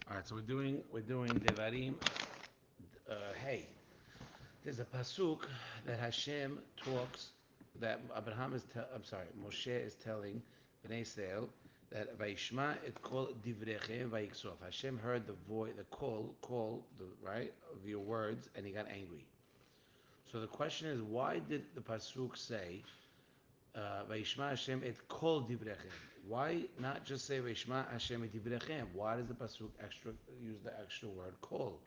All right, so we're doing Devarim. Hey, there's a pasuk that Hashem talks that Abraham I'm sorry, Moshe is telling Bnei Israel that Vayishma et kol divrechem vayiksof. Hashem heard the voice, the call, the right of your words, and he got angry. So the question is, why did the pasuk say Vayishma Hashem et kol divrechem? Why not just say Vayishma Hashem et divrechem? Why does the pasuk use the extra word kol?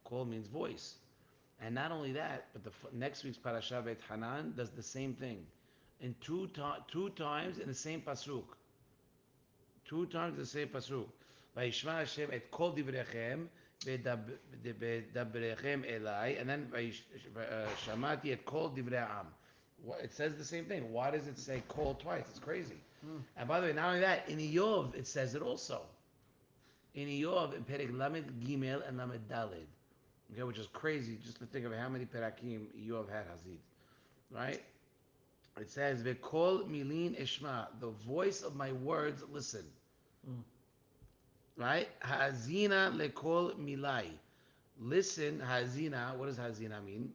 Kol means voice. And not only that, but the next week's parasha Beit Hanan does the same thing, in two times in the same pasuk. Two times the same pasuk. Vayishma Hashem et kol divrechem v'dabrechem elai, and then shamati et kol divrei am. It says the same thing. Why does it say kol twice? It's crazy. And by the way, not only that, in Iyov it says it also. In Iyov, in Perek Lamed Gimel and Lamed Daled. Okay, which is crazy just to think of how many Perakim Iyov had Hazid. Right? It says, V'kol milin ishma, the voice of my words, listen. Mm. Right? Hazina lekol milai. Listen, hazina, what does hazina mean?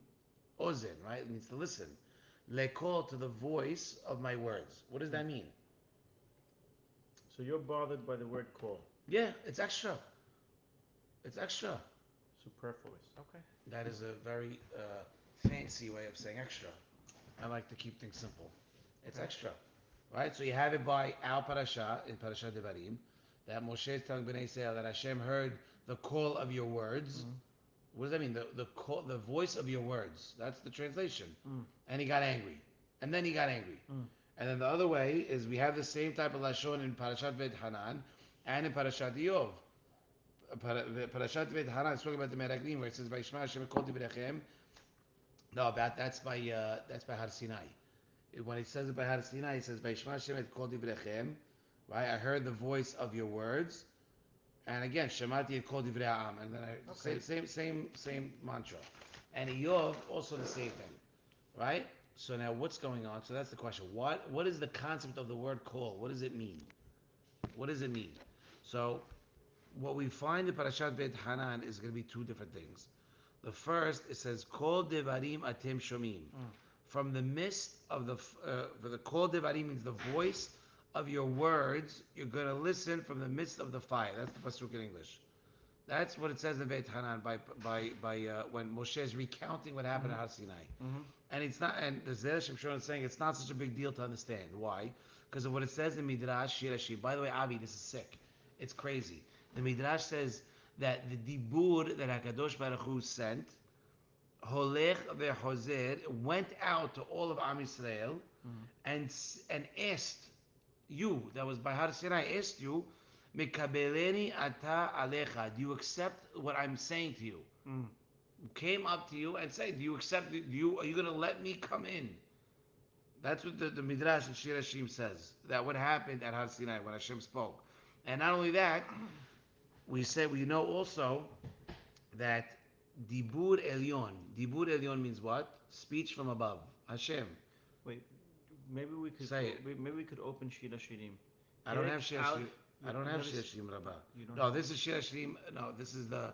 Ozen, right? It means to listen. Lekol, to the voice of my words. What does Mm. that mean? So you're bothered by the word call. Yeah, it's extra. It's extra. Superfluous. Okay. That is a very fancy way of saying extra. I like to keep things simple. It's Okay. extra, right? So you have it by Al Parasha in Parashat Devarim that Moshe is telling Bnei Israel that Hashem heard the call of your words. Mm. What does that mean? The call, the voice of your words. That's the translation. Mm. And he got angry, and then he got angry. Mm. And then the other way is we have the same type of lashon in Parashat Vet Hanan and in Parashat Yov. Parashat Vet Hanan is talking about the Meraglim where it says, "Vayishma Hashem kol divrei." No, that's by Har Sinai. When he says it by Har Sinai, he says, "Vayishma Hashem et kol divrechem." Right? I heard the voice of your words, and again, Shemati et kol divrei ha'am, and then Okay. same mantra. And Iyov also the same thing, right? So now what's going on? So that's the question. What is the concept of the word kol? What does it mean? What does it mean? So what we find in Parashat Beit Hanan is going to be two different things. The first, it says, Kol devarim atem shomim. Mm. From the midst of for the Kol devarim means the voice of your words, you're going to listen from the midst of the fire. That's the Pasuk in English. That's what it says in Beit Hanan by when Moshe is recounting what happened Mm-hmm. at Har Sinai. Mm-hmm. And it's not, and the Zera Shimshon is saying it's not such a big deal to understand. Why? Because of what it says in Midrash Shirashi. By the way, Avi, this is sick. It's crazy. The Midrash says that the dibur that Hakadosh Baruch Hu sent, Holech veHozer, went out to all of Am Yisrael Mm-hmm. and asked you, that was by Har Sinai, asked you, Mikabeleni ata alecha, do you accept what I'm saying to you? Mm. Came up to you and said, do you accept it? Are you going to let me come in? That's what the Midrash and Shir Hashim says. That what happened at Har Sinai when Hashem spoke. And not only that, we know also that Dibur Elyon means what? Speech from above. Hashem. Wait, maybe we could Say it. maybe we could open Shira Shirim. I don't have Perek Shir Hashim. Aleph. I don't have Let Shir us. Hashim Rabbah. You don't No, have. this is Shir Hashim. No, this is the.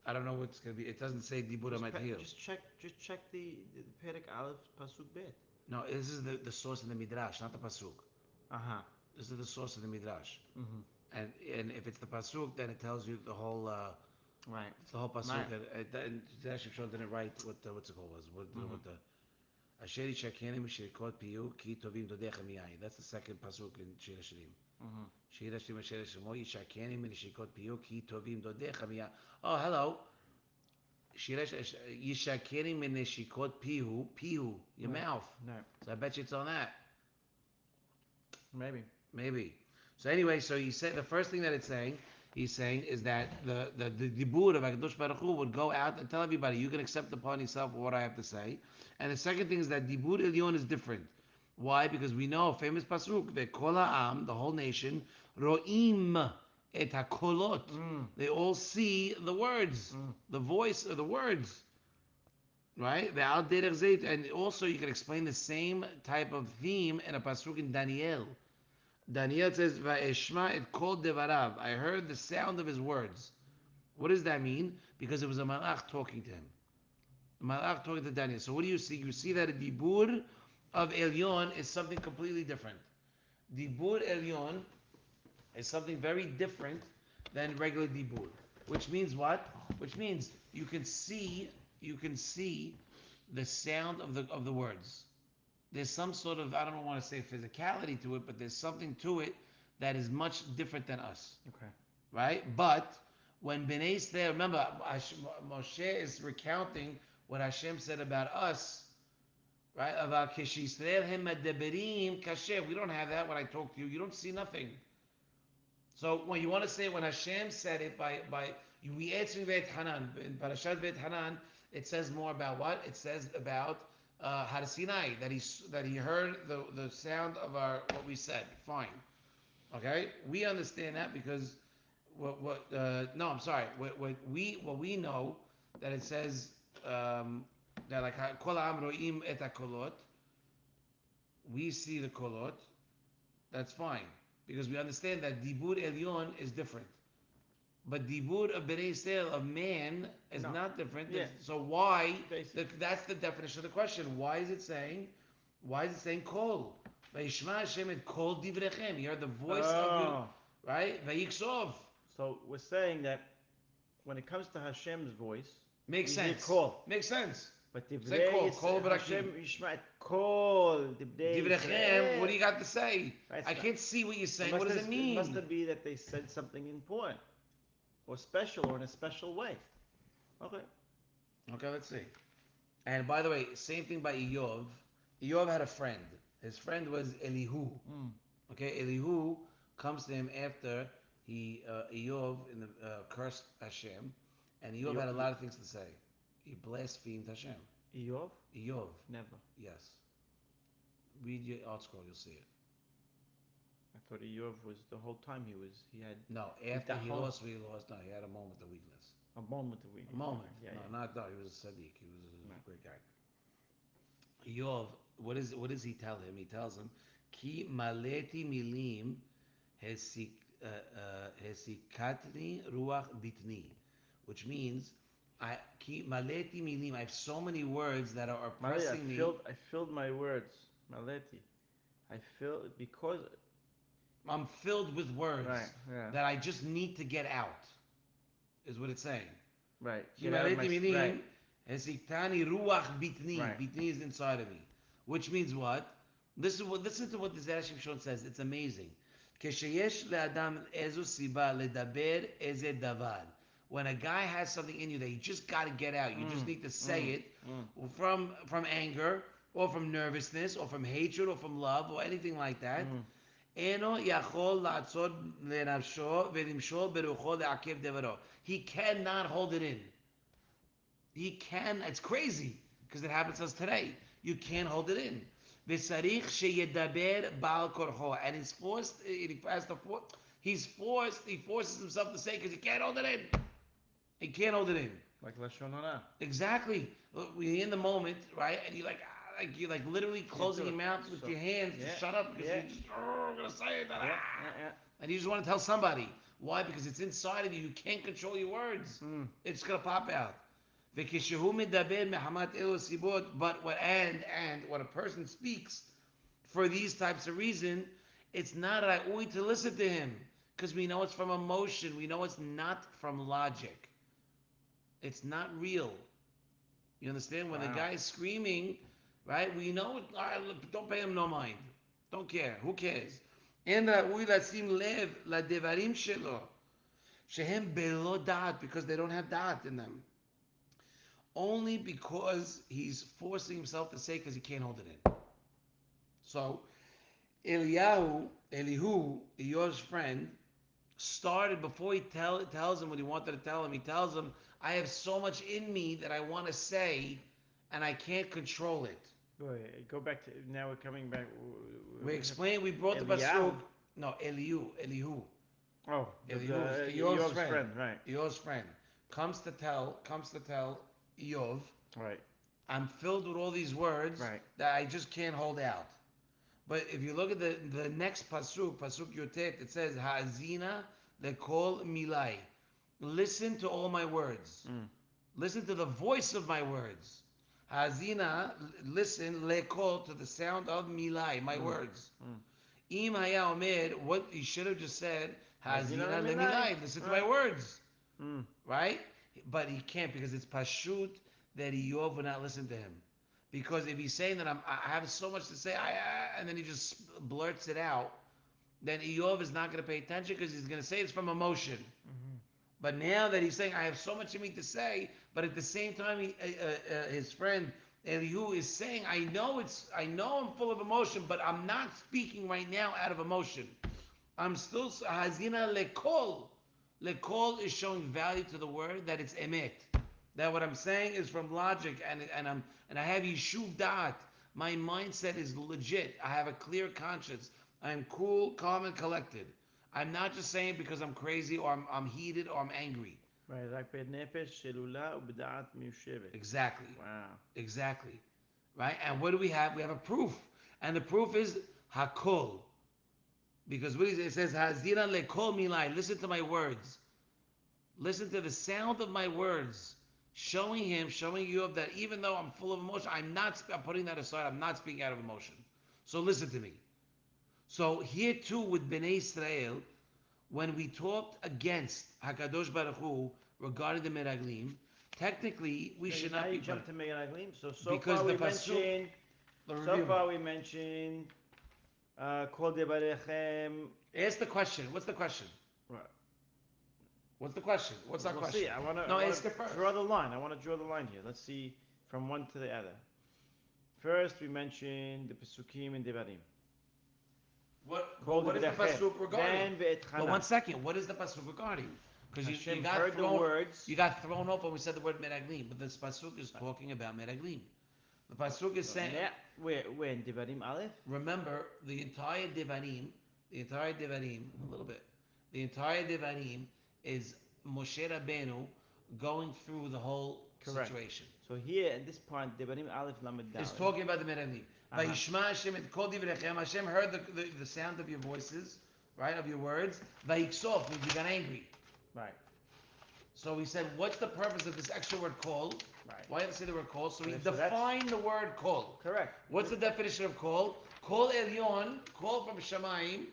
I don't know what's going to be. It doesn't say Dibur Amatil. Just check the Perek Aleph Pasuk Bet. No, this is the source in the Midrash, not the Pasuk. Uh huh. This is the source of the Midrash. Mm-hmm. And if it's the pasuk, then it tells you Right. it's the whole pasuk. Right. And Zera Shimshon didn't write what what's it called was Mm-hmm. what the Asher Yishakeni Mishirikot Piyu Ki Tovim Dodecha Miyai. That's the second pasuk in Shir Hashirim. Mm-hmm. Shir Hashirim Asher Shemo Yishakeni Mishirikot Piyu Ki Tovim Dodecha Miyai. Oh, hello. Shir Yishakeni Minishikot Pihu, your Right. mouth. No. So I bet you it's on that. Maybe. Maybe. So anyway, so he said the first thing that he's saying is that the dibur of Hakadosh Baruch Hu would go out and tell everybody, you can accept upon yourself what I have to say. And the second thing is that dibur elyon is different. Why? Because we know famous pasuk that kol ha'am, the whole nation, ro'im et hakolot. Mm. They all see the words, Mm. the voice of the words. Right? The al derech zeit, and also you can explain the same type of theme in a pasuk in Daniel. Daniel says, "Va'eshma et kol devarav." I heard the sound of his words. What does that mean? Because it was a malach talking to him. A malach talking to Daniel. So what do you see? You see that a dibur of Elyon is something completely different. Dibur Elyon is something very different than regular dibur. Which means what? Which means you can see the sound of the words. There's some sort of, I don't want to say physicality to it, but there's something to it that is much different than us, Okay. right? But when Bnei Israel, remember, Moshe is recounting what Hashem said about us, right? About Kishisrael him deberim kasher. We don't have that when I talk to you. You don't see nothing. So when you want to say when Hashem said it by we answering Beit Hanan in Parashat Beit Hanan, it says more about what? It says about Har Sinai that he heard the sound of our what we said. Fine, okay, we understand that because what no, I'm sorry. What we know that it says that like Kol Ha'am Ro'im et HaKolot, we see the kolot. That's fine because we understand that Dibur Elyon is different. But dibur of Bnei Israel, of man, is No. not different. Yeah. So why? Basic. That's the definition of the question. Why is it saying? Why is it saying kol? Vayishma Hashem et kol divrechem. You heard the voice of your Oh. right. Vayiksov. So we're saying that when it comes to Hashem's voice, Makes we hear sense. call. Makes sense. But Say divrei kol. Kol barakim. Hashem Yishma kol divrei Divrechem. What do Israel. you got to say? Right, I it's not, can't see what you're saying. What does it it must mean? have been that they said something important or special or in a special way. Okay. Okay, let's see. And by the way, same thing by Eov. Eov had a friend. His friend was Elihu. Mm. Okay, Elihu comes to him after Eov in the cursed Hashem, and Eov had a lot of things to say. He blasphemed Hashem. Eov? Eov, Never. yes. Read your art scroll, you'll see it. I thought Eov was the whole time he had No, after he bitachon, lost what he lost, no, he had a moment of weakness. a moment of A weakness. Okay. moment. Yeah, No, yeah. not no. He was a Sadiq. He was No. a great guy. Eov, what does he tell him? He tells him, Ki maleti milim hesikatni ruach bitni, which means I keep maleti milim. I have so many words that are Maleti, oppressing me. I filled my words. Maleti. I filled because I'm filled with right, words yeah. that I just need to get out. Is what it's saying. Right. Ki Get out of my maleti right. milim hesikatni ruach bitni. Right. Bitni is inside of me, which means what? Listen to what the Zera Shimshon says. It's amazing. כשיש לאדם איזו סיבה לדבר איזה דבר. When a guy has something in you that you just got to get out, you just Mm, need to say mm, it mm, from anger or from nervousness or from hatred or from love or anything like that. mm. אינו יכול לעצור לנפשו ולמשול ברוחו לעכב דברו. He cannot hold it in. He can. It's crazy because it happens to us today. You can't hold it in. וצריך שידבר בעל כורחו, and he's forced. He has to. He's forced. He forces himself to say because he can't hold it in. He can't hold it in. Like Lashon Hara. Exactly. When you're in the moment, right, and you're like, you're like literally Can't closing do your it. mouth with So your hands to yeah, shut up because yeah, you're just I'm gonna say it. yeah, yeah, yeah. And you just want to tell somebody. Why? Because it's inside of you. You can't control your words. Mm. It's gonna pop out. וכשהוא מדבר מחמת אלו הסיבות, but when a person speaks for these types of reason, it's not ra'ui to listen to him because we know it's from emotion. We know it's not from logic. It's not real. You understand? When the Wow. guy is screaming, right? We know it. All right, look, don't pay him no mind. Don't care. Who cares? אין ראוי לשים לב לדברים שלו, שהם בלא דעת, because they don't have da'at in them. Only because he's forcing himself to say because he can't hold it in. So Elihu, Eyor's friend, started before he tells him what he wanted to tell him. He tells him, "I have so much in me that I want to say, and I can't control it." Wait, go back to now. We're coming back. We explained. We brought the Eliyahu. pasuk. No, Elihu, Oh, Elihu's Eyor's Yov's friend. friend, right? Eyor's friend comes to tell Eov, Right, I'm filled with all these words right. that I just can't hold out. But if you look at the next pasuk Yotet, it says Ha'azina lekol milai. listen to all my words. Mm. Listen to the voice of my words. Hazina, listen, lekol, to the sound of milai, my Mm. words. Mm. Im haya omer, what he should have just said, Hazina hazina lemilai. lemilai, listen to my Right. words. Mm. Right? But he can't because it's pashut that Eov will not listen to him. Because if he's saying that I have so much to say, and then he just blurts it out, then Eov is not going to pay attention because he's going to say it's from emotion. Mm-hmm. But now that he's saying, I have so much in me to say, but at the same time, his friend Elihu is saying, I know I'm full of emotion, but I'm not speaking right now out of emotion. I'm still hazina lekol. Lekol is showing value to the word that it's emet. That what I'm saying is from logic, and I have yishuv da'at. My mindset is legit. I have a clear conscience. I'm cool, calm, and collected. I'm not just saying it because I'm crazy or I'm heated or I'm angry. Right. רק בנפש שלולה ובדעת מיושבת. Exactly. Wow. Exactly. Right? And what do we have? We have a proof. And the proof is hakol. Because what it says, Hazira lekol milai. Listen to my words. Listen to the sound of my words. Showing you that even though I'm full of emotion, I'm putting that aside. I'm not speaking out of emotion. So listen to me. So here too with Bnei Israel, when we talked against Hakadosh Baruch Hu regarding the Meraglim, technically we So should now not you be jump put to Megan So because far the we pasuk, mentioned. the So review. far we mentioned. Kol devarechem. Ask the question. What's the question? Right. What's the question? What's our We'll see. question? I wanna. I No, wanna ask it first. draw the line. I wanna draw the line here. Let's see from one to the other. First, we mentioned the pesukim in Devarim. But Kol what is the devarechem. pasuk regarding? Then But ve'etchana. one second, what is the pasuk regarding? Because you Hashem got heard the thrown, words. you got thrown off when we said the word meraglim. But this pasuk is talking about meraglim. The pasuk is So saying, now we're in Devarim Aleph. remember the entire Devarim, a little bit, the entire Devarim is Moshe Rabbeinu going through the whole Correct. situation. So here at this point, Devarim Aleph Lamed Is Daled. talking about the meraglim. Uh-huh. Vayishma Hashem et kol divrechem. Hashem heard the sound of your voices, right, of your words. Vayiksof means you got angry. Right. So he said, what's the purpose of this extra word kol? Right. Why have to say the word kol? So he Okay, so that's defined the word kol. correct. What's the definition of kol? Kol elyon, kol from Shemaim,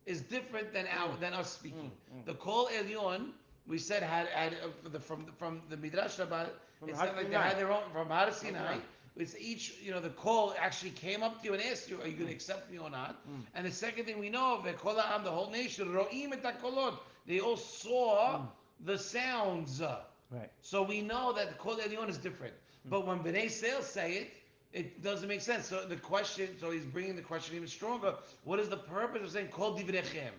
is different than than us speaking. The kol elyon, we said had from the midrash about From it Har said like they Sinai. had their own from Har Har Sinai. Sinai. It's each the kol actually came up to you and asked you, are you going to accept me or not? And the second thing we know of the kol ha'am, the whole nation, ro'im et hakolot, they all saw the sounds. Right. So we know that the kol elyon is different. But when Bnei Israel say it, it doesn't make sense. So the question, so he's bringing the question even stronger. What is the purpose of saying kol divrechem?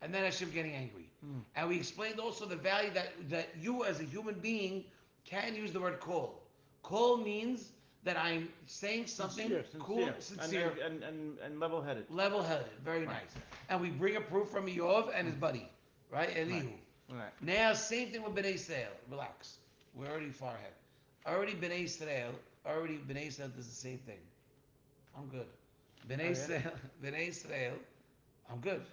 And then Hashem getting angry. And we explained also the value that you as a human being can use the word kol. Kol means that I'm saying something cool, sincere, and level-headed. level-headed. Very Right. nice. And we bring a proof from Yov and his buddy, right? Right. Elihu. Right. Now, same thing with Bnei Israel. Relax. We're already far ahead. Already Bnei Israel does the same thing. I'm good. Oh Bnei yeah. Israel, Bnei Israel, I'm good.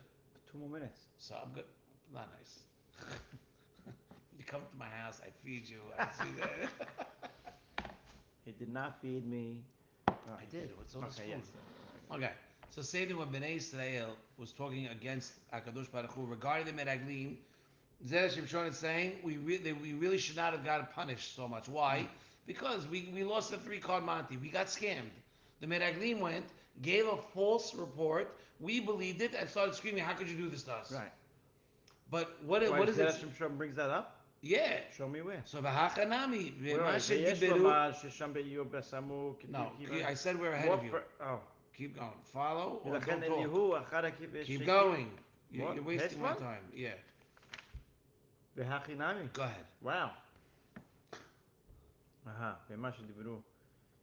2 more minutes. So I'm good. Not nice. You come to my house, I feed you. I see that. He did not feed me. Oh, I did. What's all this okay. food? Yes. Okay. So same thing when Bnei Israel was talking against Hakadosh Baruch Hu regarding the Meraglim. Zera Shimshon is saying we really should not have gotten punished so much. Why? Because we lost the 3-card Monte. We got scammed. The Meraglim went, gave a false report. We believed it and started screaming, "How could you do this to us?" Right. But Why what is Zera it? Shimshon brings that up? Yeah. Show me where. So v'hachanami Where v'ma is ויש shediberu. לומר ששם באיוב בסמוך No, keep I said we're ahead more of you. oh Keep going. Follow or ולכן don't talk. אליהו אחר הכיבוש Keep שהקים going. You're what wasting my פסמן time. Yeah. והכי נמי Go ahead. wow ומה שדיברו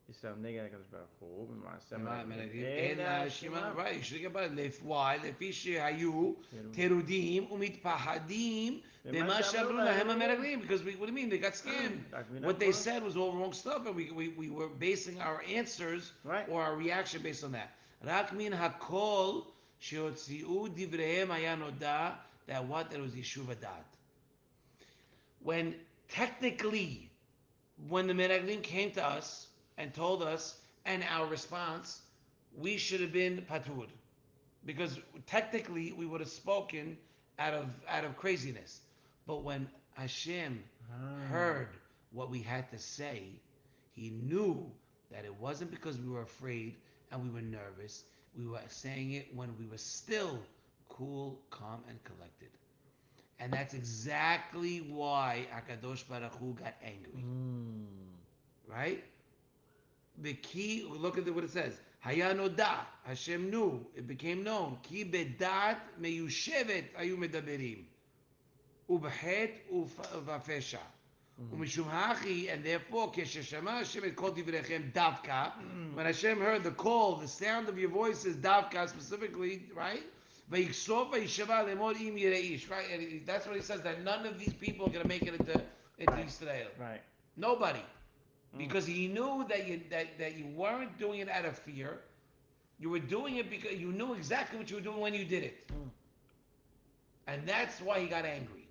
ישראל נגד הקדוש ברוך הוא במעשה מרגלים אין להאשימם Right, you should get better. Why? לפי שהיו תרודים ומתפחדים ומה במה שאמרו שאמרו להם להם אלוהים המרגלים. Because what do you mean? They got scammed. רק מן What they הכל said was all wrong stuff, and we were basing our answers right or our reaction based on that. רק מן הכל שהוציאו דבריהם היה נודע that what? That was יישוב הדעת. when technically, when the Meraglim came to us and told us, and our response, we should have been patur, because technically we would have spoken out of craziness. But when Hashem Ah. heard what we had to say, he knew that it wasn't because we were afraid and we were nervous. We were saying it when we were still cool, calm, and collected. And that's exactly why Akadosh Baruch Hu got angry. Mm. Right? The key, look at what it says. Hayanoda, Hashem knew, it became known. Ki bedat meyushevet ayu medaberim. Ubhet uvafesha. Mm. Umishum hachi, and therefore, kesheshama Hashem et kol divrechem davka. When Hashem heard the call, the sound of your voices, davka specifically, right? Vayiksof vayishava lemor im yireish, right? And that's what he says, that none of these people are going to make it into Right. Israel. Right. Nobody. Mm. Because he knew that you weren't doing it out of fear. You were doing it because you knew exactly what you were doing when you did it. Mm. And that's why he got angry.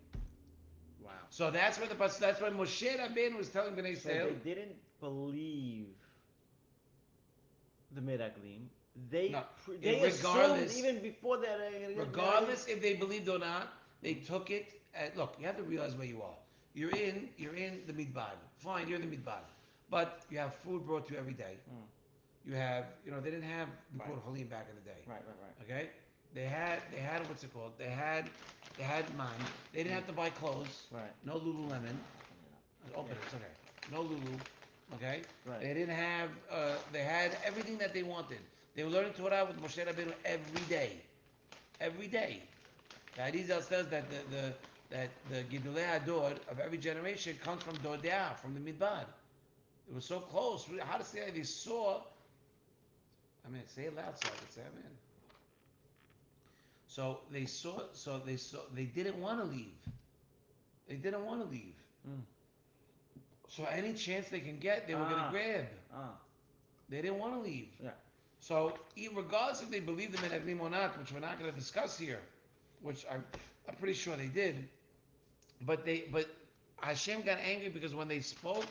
Wow. So that's when Moshe Rabbeinu was telling Bnei So Israel. they didn't believe the Miraglim. They No, they assumed regardless, even before that they're gonna get Miraglim. regardless if they believed or not, they Mm. took it. Look, you have to realize where you are. You're in the midbar. Fine, you're in the midbar, but you have food brought to you every day. Mm. You have, they didn't have Right. Bikur Halim back in the day. Right. Right. Right. Okay, they had what's it called? They had mine. They didn't Mm. have to buy clothes. Right. No Lululemon. Open it up. Open Yeah. it. It's okay. No Lulu. Okay. Right. They didn't have. They had everything that they wanted. They were learning Torah with Moshe Rabbeinu every day. Every day. The Arizal says that the Gidulei Hador of every generation comes from Dodea, from the Midbar. It was so close. How to say it? They saw. I mean, say it loud so I can say amen. So they didn't want to leave. They didn't want to leave. Mm. So any chance they can get, they were going to Ah. grab. Ah. They didn't want to leave. Yeah. So regardless if they believed them in Agnim or not, which we're not going to discuss here, which I'm pretty sure they did, but Hashem got angry because when they spoke,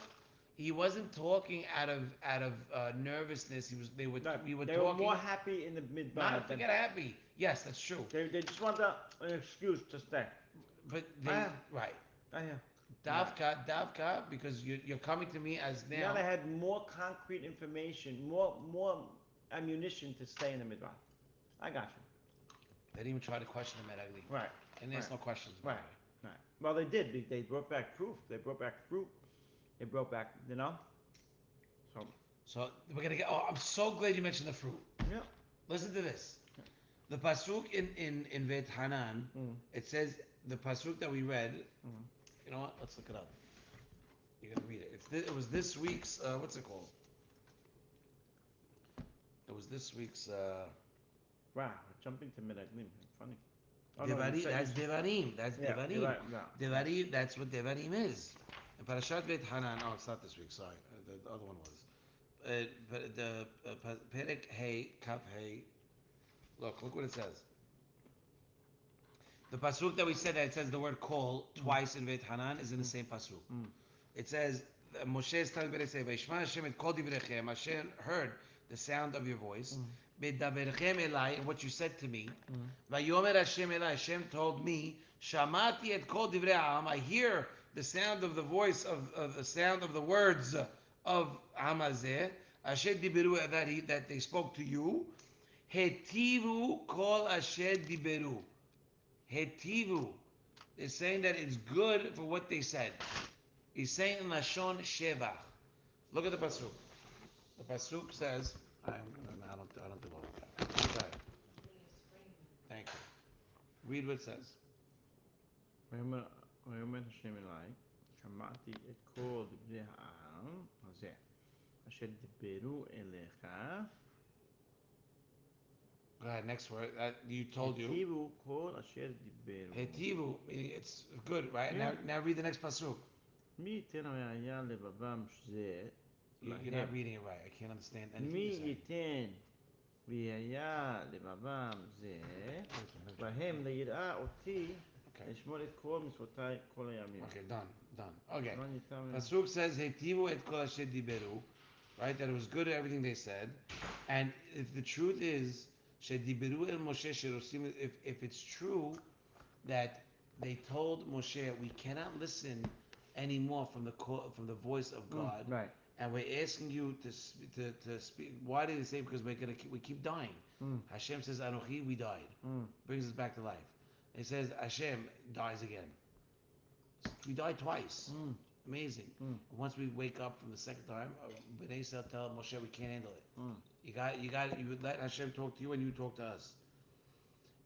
he wasn't talking out of nervousness. They were No, we were they were more talking. happy in the Midbar Not than forget happy. Yes, that's true. they just want an excuse to stay. But I they am. right. I am. Yeah. Davka, because you're coming to me as Now now. they had more concrete information, more ammunition to stay in the Midbar. I got you. They didn't even try to question him at Agli. Right. And Right. there's no questions, by the Right. way. Right. Well, they did. They brought back proof. They brought back fruit. They brought back, So, So we're gonna get. Oh, I'm so glad you mentioned the fruit. yeah. Listen to this. Yeah. The pasuk in Vet Hanan, Mm. it says the pasuk that we read. Mm. You know what? Let's look it up. You're gonna read it. It was this week's. What's it called? It was this week's. Wow. Jumping to Miraglim. Funny. Oh no, Devarim. That's Devarim. That's Yeah. Devarim. Divide. Yeah. Yeah. Devarim. That's what Devarim is. And Parashat Vet Hanan. Oh, it's not this week. Sorry, the other one was. But the Perek Hey Kaf Hey. Look what it says. The pasuk that we said that it says the word call Mm. twice in Beit Hanan is in the Mm. same pasuk. Mm. It says Moshe is telling Bnei Israel, "Vayishma Hashem et kol divrechem." Hashem heard the sound of your voice. Mm. Bedaverchem elai, and what you said to me. Mm. Vayomer Hashem elai. Hashem told me, "Shamati et kol divrei ha'am." I hear the sound of the voice of the sound of the words of Hamazeh. Asher diberu that they spoke to you. Hetivu kol asher diberu. Hetivu. They're saying that it's good for what they said. He's saying in Lashon Shevach. Look at the pasuk. The pasuk says, I don't do all that. Sorry. Thank you. Read what it says. ויאמר ויאמר השם אלי, שמעתי את כל דברי העם הזה, אשר דיברו אליך, Go ahead. Next word. You told you. היטיבו כל אשר דיברו. Hetivu, meaning it's good, right? Yeah. Now read the next pasuk. מי ייתן היה לבבם זה You're להם. not reading it right. I can't understand anything מי you're saying. ייתן והיה לבבם זה Wait, להם ליראה אותי Okay. Yishmor et kol mitzvotai kol hayamim. Okay, done, done. Okay. Ron, you tell me. Pasuk says, Hetivu et kol asher diberu, right? That it was good at everything they said. And if the truth is, shediberu el Moshe sherosim, if it's true that they told Moshe, we cannot listen anymore from the from the voice of God, Right. and we're asking you to speak. Why did they say? Because we keep dying. Mm. Hashem says, Anochi, we died. Mm. Brings us back to life. It says Hashem dies again. We died twice. Mm. Amazing. Mm. And once we wake up from the second time, Bnei Yisrael tell Moshe we can't handle it. Mm. You would let Hashem talk to you and you talk to us.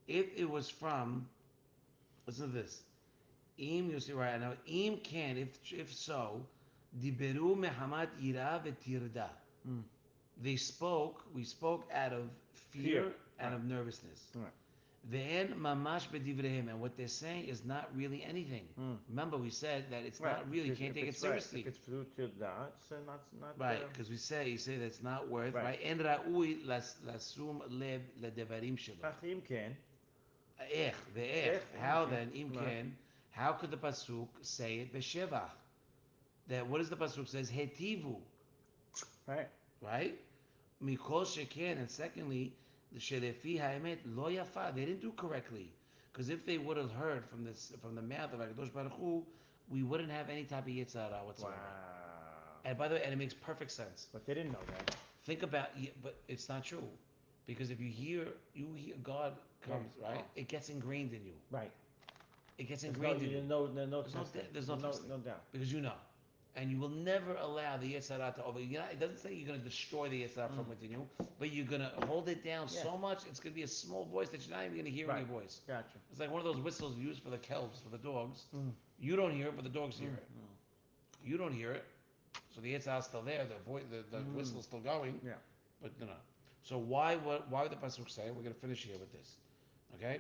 If it was from, listen to this. Im, you see right now, Im can, if so, Diberu mehamat ira v'tirda. Mm. We spoke out of fear and Right. of nervousness. Right. Ve'en mamash b'divrehim, and what they're saying is not really anything. Mm. Remember, we said that it's Right. not really. You can't If take it it's right, seriously. if it's through to that, so not. Right, because you say that it's not worth, Right. right? En ra'ui lasum leb ledevarim shelo. Achim can. Ve'ech. How Okay. then, im Right. ken, how could the pasuk say it b'shevach? That what does the pasuk says? Hetivu, Right. right? Mikol sheken, and secondly, the shelefi ha'emet lo yafa. They didn't do correctly, because if they would have heard from the mouth of Hakadosh Baruch Hu, we wouldn't have any type of yitzhara whatsoever. Wow. And by the way, and it makes perfect sense. But they didn't know that. Think about, but it's not true, because if you hear God comes, Yeah. right? Oh. It gets ingrained in you. Right. It gets There's ingrained in you. there's no testing. There's no testing, no doubt. because you know, and you will never allow the Yetzirah to over. It doesn't say you're going to destroy the Yetzirah from within you, but you're going to hold it down Yeah. so much it's going to be a small voice that you're not even going to hear in Right. your voice. Gotcha. It's like one of those whistles used for the kelbs, for the dogs. Mm. You don't hear it, but the dogs hear it. Mm. You don't hear it, so the Yetzirah's still there. The whistle's still going. Yeah. But no. So why would the pasuk say? We're going to finish here with this, okay?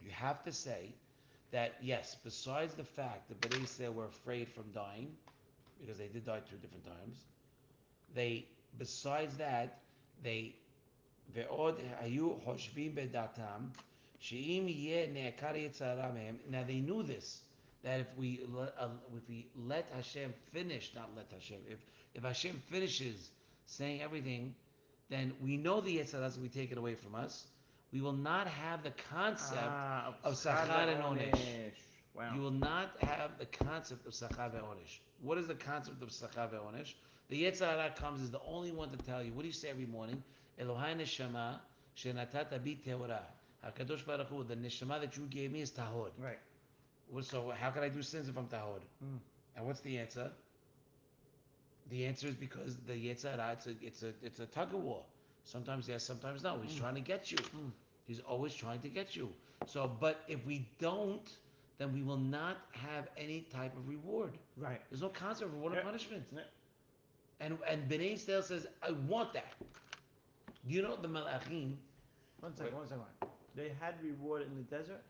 You have to say that yes. Besides the fact that Bnei Yisrael were afraid from dying, because they did die 2 different times. Besides that, they ועוד היו חושבים בדעתם שאם יהיה נעקר יצרה מהם. Now they knew this, that if we let Hashem finish, not let Hashem, if Hashem finishes saying everything, then we know the Yetzirah is going to be taken away from us. We will not have the concept of Sakkal and Onesh. Wow. You will not have the concept of Sakkal ve'onesh. What is the concept of Sakkal ve'onesh? The Yetzirah comes is the only one to tell you. What do you say every morning? Elohai neshama shenatata bi teorah. HaKadosh Baruch Hu, the neshama that you gave me is tahod. Right. So how can I do sins if I'm tahod? Mm. And what's the answer? The answer is because the Yetzirah, it's a tug of war. Sometimes yes, sometimes no. He's trying to get you. He's always trying to get you. So, but if we don't, then we will not have any type of reward. Right. There's no concept of reward or punishment. Yep. And Bnei Yisrael says, I want that. Do you know the Malachim? One second. They had reward in the desert?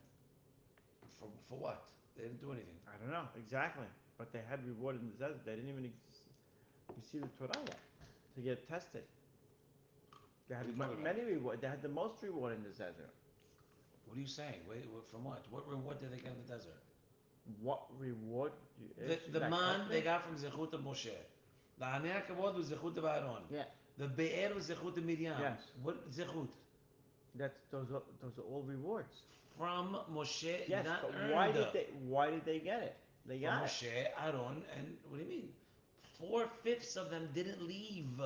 For what? They didn't do anything. I don't know exactly, but they had reward in the desert. They didn't even receive the Torah yet to get tested. They had many reward. They had the most reward in the desert. What are you saying? Wait, from what? What reward did they get in the desert? What reward? The man they got from Zechut of Moshe. The Anei HaKavod was Zechut of Aaron. Yeah. The Be'er was Zechut of Miriam. Yes. What Zechut? Those are all rewards. From Moshe, Yes, not but earned. why did they get it? They From got Moshe, Aaron, and what do you mean? 4/5 of them didn't leave.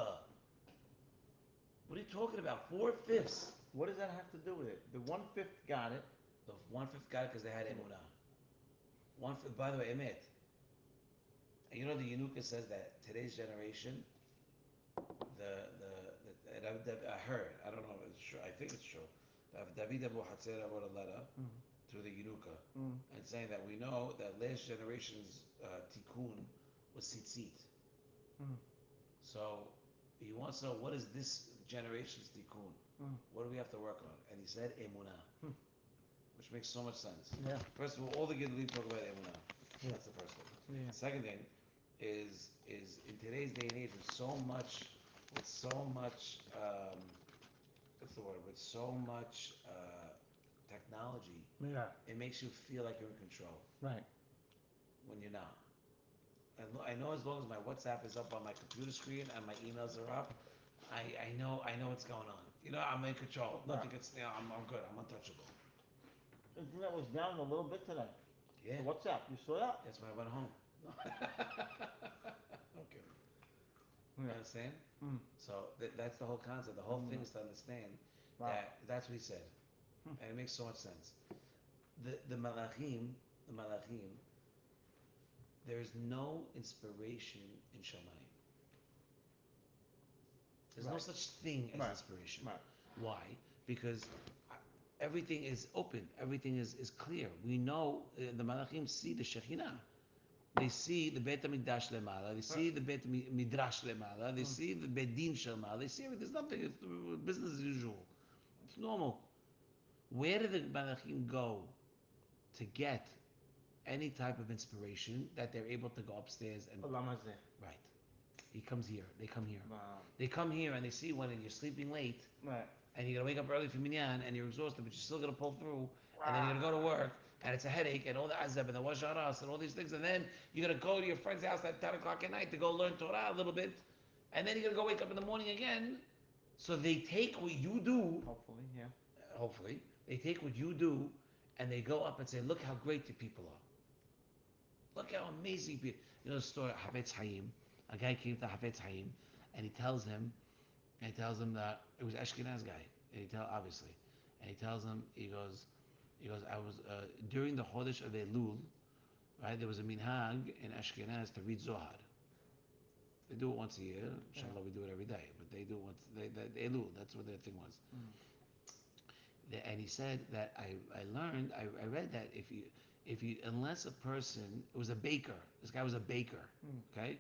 What are you talking about? 4/5. What does that have to do with it? The 1/5 got it. The 1/5 got it because they had emunah. 1/5. By the way, emet. And you know the Yenuka says that today's generation, and I heard, I don't know if it's true, I think it's true. David Abu Hatzera wrote a letter to the Yenuka and saying that we know that last generation's tikkun was tzitzit. So he wants to know what is this generation's tikkun? What do we have to work on? And he said emunah, which makes so much sense. Yeah. First of all the Gedolim talk about emunah. That's the first thing. Yeah. Second thing is in today's day and age with so much what's the word, with so much technology, Yeah. it makes you feel like you're in control Right. when you're not. I know as long as my WhatsApp is up on my computer screen and my emails are up, I know what's going on. I'm in control. Right. Nothing gets. I'm good. I'm untouchable. Internet was down a little bit today. Yeah, The WhatsApp, you saw that? that's why I went home. Okay, Yeah. understand? Mm. So that's the whole concept. The whole thing is to understand Wow. that that's what he said, Hmm. and it makes so much sense. The malachim, there is no inspiration in Shamayim. There's no Right. such thing as Right. inspiration. Right. Why? Because everything is open. Everything is clear. We know the malachim see the Shekhinah. They see the Beit HaMikdash Lemala. They see the Beit Midrash Lemala. They see the Beit Din Shemala. They see everything. There's nothing. It's business as usual. It's normal. Where do the malachim go to get any type of inspiration that they're able to go upstairs and Olam hazeh. right? He comes here. They come here. Wow. They come here and they see when you're sleeping late Right. and you're gonna wake up early for minyan and you're exhausted, but you're still gonna pull through, and then you're Wow. gonna go to work and it's a headache and all the azab and the wash haras and all these things, and then you're gonna go to your friend's house at 10 o'clock at night to go learn Torah a little bit, and then you're gonna go wake up in the morning again. So they take what you do, Hopefully, yeah. hopefully, they take what you do, and they go up and say, look how great the people are. Look how amazing people. You know the story of Havetz Haim. A guy came to Havetz Haim, and he tells him that it was Ashkenaz guy. And he tell obviously, and he tells him he goes I was during the Chodesh of Elul, right? There was a minhag in Ashkenaz to read Zohar. They do it once a year. Yeah. Inshallah, we do it every day, but they do it once. Elul. That's what their thing was. Mm. And he said that I learned I read that if you unless a person it was a baker. This guy was a baker. Mm. Okay.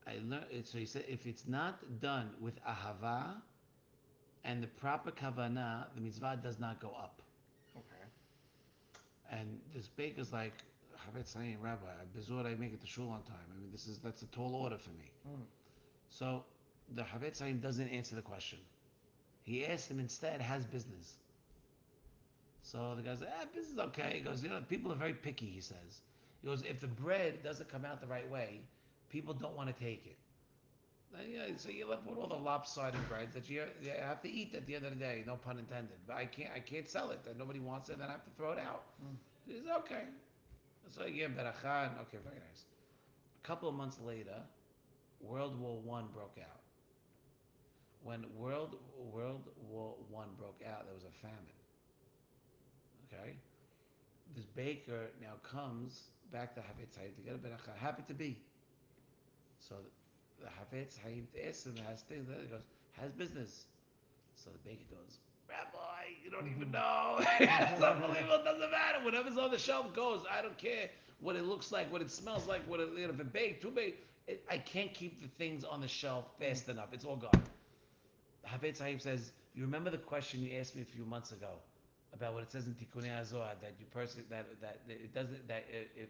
I learned. So he said if it's not done with ahava and the proper kavanah, the mitzvah does not go up. Okay. And this baker's like, Havetz saying, Rabbi, bezor I make it to shul on time. I mean, that's a tall order for me. Mm. So the Havetz Haim doesn't answer the question. He asks him instead, has business. So the guy's like, business is okay. He goes, people are very picky, he says. He goes, if the bread doesn't come out the right way, people don't want to take it. So you're left with all the lopsided breads that you have to eat at the end of the day. No pun intended. But I can't sell it. And nobody wants it. Then I have to throw it out. Mm. He says, okay. So yeah, beracha. Okay, very nice. A couple of months later, World War One broke out. When World War One broke out, there was a famine. Okay, this baker now comes back to Havetz Haim to get a beracha. Happy to be. So the Havetz Haim asks him, has things that he goes, has business. So the baker goes, Rabbi, you don't even know. It's unbelievable. It doesn't matter. Whatever's on the shelf goes. I don't care what it looks like, what it smells like, if it baked, too baked. I can't keep the things on the shelf fast enough. It's all gone. Hafez Sahib says, you remember the question you asked me a few months ago about what it says in Tikkunei HaZohar that that it doesn't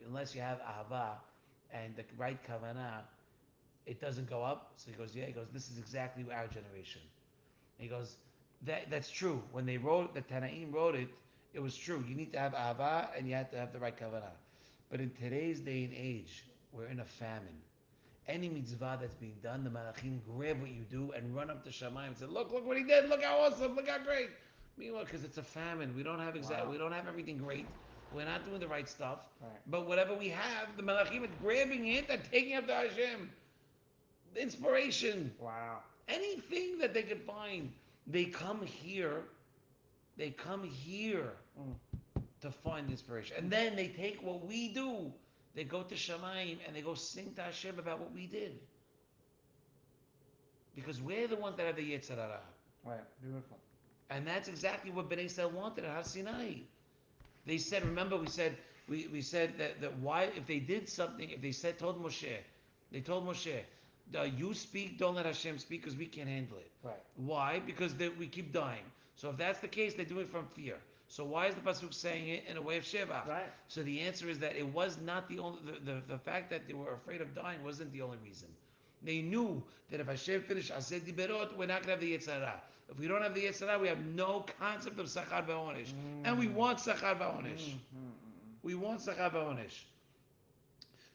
unless you have ahava and the right kavanah, it doesn't go up. So he goes, yeah. He goes, this is exactly our generation. And he goes, that's true. When they wrote the Tanaim wrote it, it was true. You need to have ahava and you have to have the right kavanah. But in today's day and age, we're in a famine. Any mitzvah that's being done, the malachim grab what you do and run up to Shamayim and say, look what he did, look how awesome, look how great. Meanwhile, because it's a famine, Wow. we don't have everything great. We're not doing the right stuff. Right. But whatever we have, the malachim are grabbing it and taking up to Hashem. The inspiration, Wow. anything that they can find, they come here. They come here Mm. to find inspiration, and then they take what we do. They go to Shamayim and they go sing to Hashem about what we did. Because we're the ones that have the Yetzirah. Right. Beautiful. And that's exactly what Bnei Israel wanted at Har Sinai. They said, remember, we said that why, if they did something, if they told Moshe, you speak, don't let Hashem speak because we can't handle it. Right. Why? Because we keep dying. So if that's the case, they do it from fear. So why is the pasuk saying it in a way of shevach? Right. So the answer is that it was not the only the fact that they were afraid of dying wasn't the only reason. They knew that if Hashem finished Aseh Diberot, we're not going to have the Yetzirah. If we don't have the Yetzirah, we have no concept of Sachar Va'onesh. And we Mm. want Sachar Va'onesh. Mm. Mm. We want Sachar Va'onesh.